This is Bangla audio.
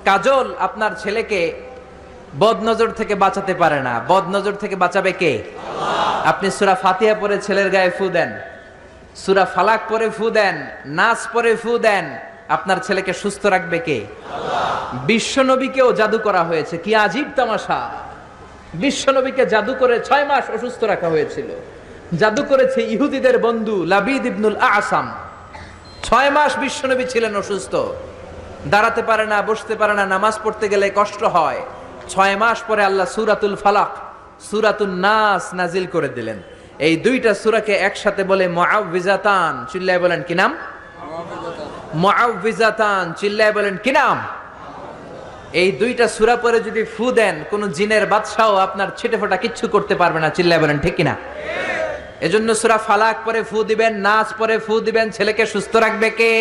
কাজল আপনার ছেলেকে বদনজর থেকে বাঁচাতে পারে না। বদনজর থেকে বাঁচাবে কে? আপনি সূরা ফাতিহা পড়ে ছেলের গায়ে ফু দেন, সূরা ফালাক পড়ে ফু দেন, নাস পড়ে ফু দেন, আপনার ছেলেকে সুস্থ রাখবে কে? বিশ্বনবীকেও জাদু করা হয়েছে। কি আজীব তামাশা! বিশ্বনবীকে জাদু করে 6 মাস অসুস্থ রাখা হয়েছিল। জাদু করেছে ইহুদিদের বন্ধু লাবিদ ইবনুল আসাম। 6 মাস বিশ্বনবী ছিলেন অসুস্থ, দাঁড়াতে পারে না, বসতে পারে না, নামাজ পড়তে গেলে কষ্ট হয়। 6 মাস পরে আল্লাহ সূরাতুল ফালাক, সূরাতুন নাস নাজিল করে দিলেন। এই দুইটা সূরাকে একসাথে বলে মুআউযিজাতান। চিল্লায় বলেন কি নাম? মুআউযিজাতান। চিল্লায় বলেন কি নাম? এই দুইটা সূরা পরে যদি ফু দেন, কোন জিনের বাদশাও আপনার ছিটেফোঁটা কিচ্ছু করতে পারবে না। চিল্লায় বলেন ঠিক কিনা? এজন্য সূরা ফালাক পরে ফু দিবেন, নাস পরে ফু দিবেন। ছেলেকে সুস্থ রাখবে কে?